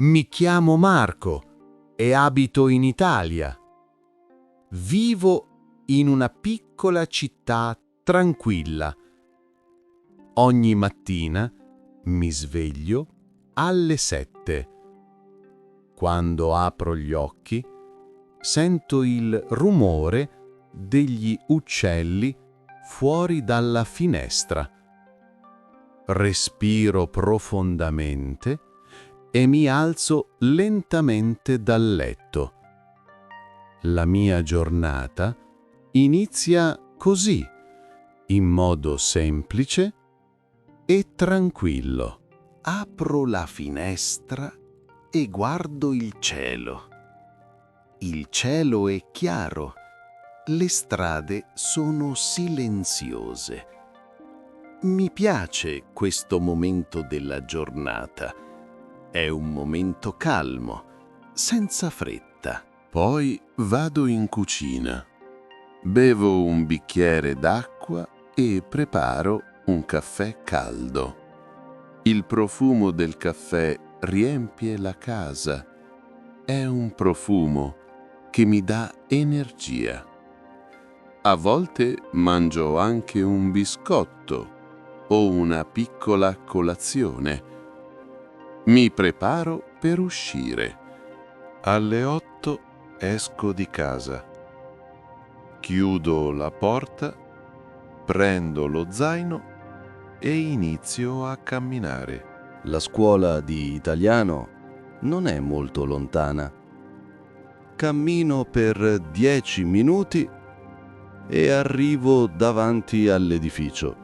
Mi chiamo Marco e abito in Italia. Vivo in una piccola città tranquilla. Ogni mattina mi sveglio alle 7. Quando apro gli occhi, sento il rumore degli uccelli fuori dalla finestra. Respiro profondamente e mi alzo lentamente dal letto. La mia giornata inizia così, in modo semplice e tranquillo. Apro la finestra e guardo il cielo. Il cielo è chiaro, le strade sono silenziose. Mi piace questo momento della giornata. È un momento calmo, senza fretta. Poi vado in cucina. Bevo un bicchiere d'acqua e preparo un caffè caldo. Il profumo del caffè riempie la casa. È un profumo che mi dà energia. A volte mangio anche un biscotto o una piccola colazione. Mi preparo per uscire. Alle 8 esco di casa. Chiudo la porta, prendo lo zaino e inizio a camminare. La scuola di italiano non è molto lontana. Cammino per 10 minuti e arrivo davanti all'edificio.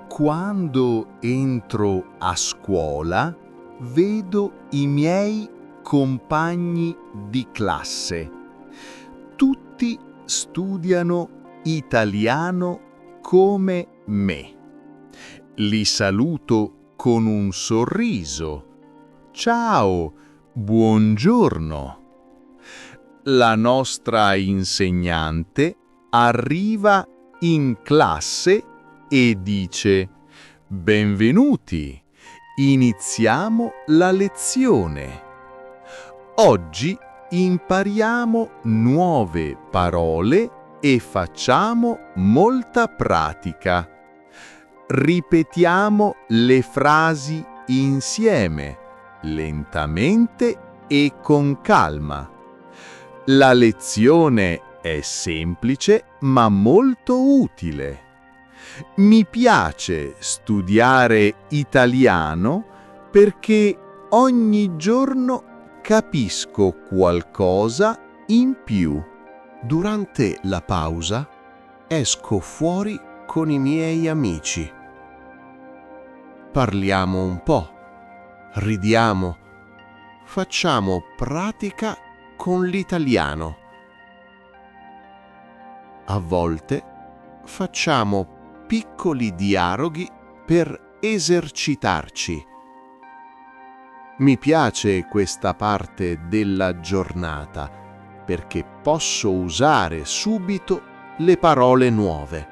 Quando entro a scuola, vedo i miei compagni di classe. Tutti studiano italiano come me. Li saluto con un sorriso. Ciao, buongiorno. La nostra insegnante arriva in classe e dice: benvenuti, iniziamo la lezione. Oggi impariamo nuove parole e facciamo molta pratica. Ripetiamo le frasi insieme, lentamente e con calma. La lezione è semplice ma molto utile. Mi piace studiare italiano perché ogni giorno capisco qualcosa in più. Durante la pausa esco fuori con i miei amici. Parliamo un po', ridiamo, facciamo pratica con l'italiano. A volte facciamo piccoli dialoghi per esercitarci. Mi piace questa parte della giornata perché posso usare subito le parole nuove.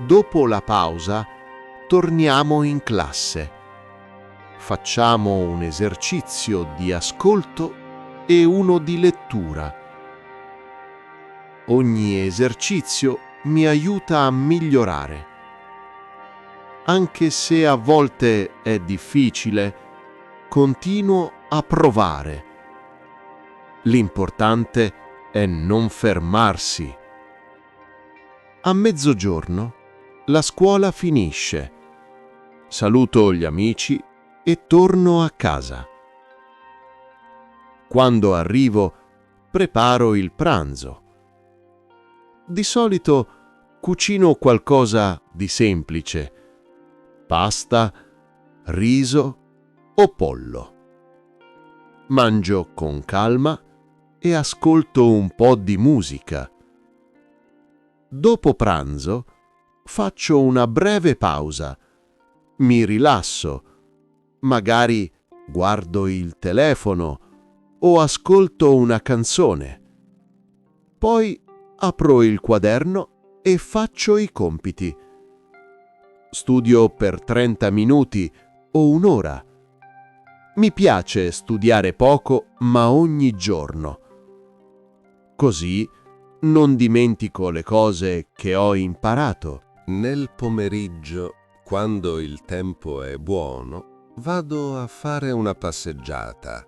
Dopo la pausa torniamo in classe. Facciamo un esercizio di ascolto e uno di lettura. Ogni esercizio mi aiuta a migliorare. Anche se a volte è difficile, continuo a provare. L'importante è non fermarsi. A mezzogiorno la scuola finisce. Saluto gli amici e torno a casa. Quando arrivo, preparo il pranzo. Di solito cucino qualcosa di semplice: pasta, riso o pollo. Mangio con calma e ascolto un po' di musica. Dopo pranzo faccio una breve pausa. Mi rilasso, magari guardo il telefono o ascolto una canzone. Poi apro il quaderno e faccio i compiti. Studio per 30 minuti o un'ora. Mi piace studiare poco, ma ogni giorno. Così non dimentico le cose che ho imparato. Nel pomeriggio, quando il tempo è buono, vado a fare una passeggiata.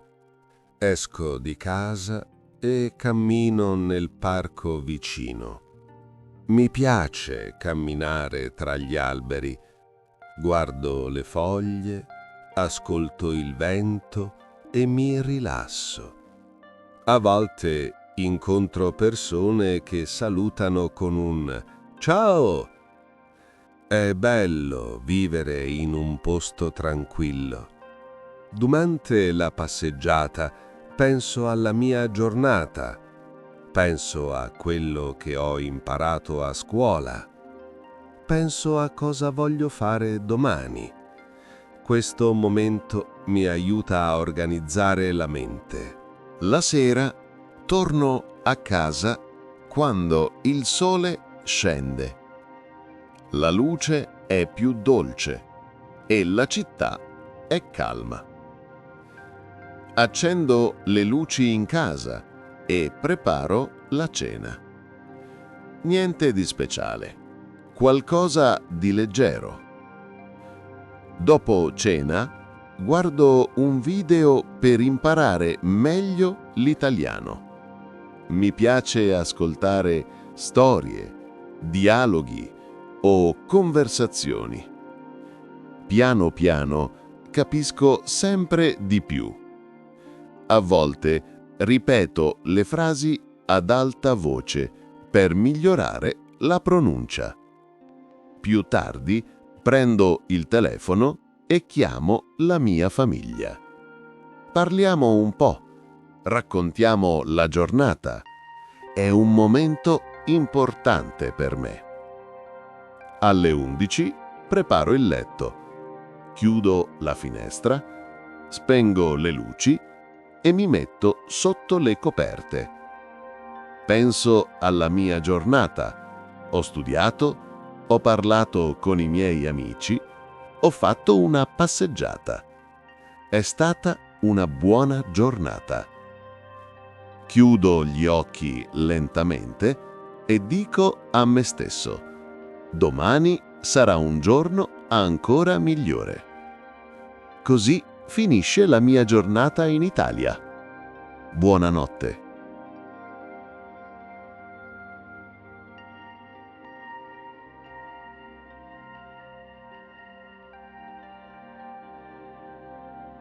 Esco di casa e cammino nel parco vicino. Mi piace camminare tra gli alberi. Guardo le foglie, ascolto il vento e mi rilasso. A volte incontro persone che salutano con un «Ciao!». È bello vivere in un posto tranquillo. Durante la passeggiata penso alla mia giornata, penso a quello che ho imparato a scuola, penso a cosa voglio fare domani. Questo momento mi aiuta a organizzare la mente. La sera torno a casa quando il sole scende. La luce è più dolce e la città è calma. Accendo le luci in casa e preparo la cena. Niente di speciale, qualcosa di leggero. Dopo cena, guardo un video per imparare meglio l'italiano. Mi piace ascoltare storie, dialoghi o conversazioni. Piano piano capisco sempre di più. A volte ripeto le frasi ad alta voce per migliorare la pronuncia. Più tardi prendo il telefono e chiamo la mia famiglia. Parliamo un po', raccontiamo la giornata. È un momento importante per me. Alle 11 preparo il letto, chiudo la finestra, spengo le luci e mi metto sotto le coperte. Penso alla mia giornata. Ho studiato, ho parlato con i miei amici, ho fatto una passeggiata. È stata una buona giornata. Chiudo gli occhi lentamente e dico a me stesso: domani sarà un giorno ancora migliore. Così finisce la mia giornata in Italia. Buonanotte.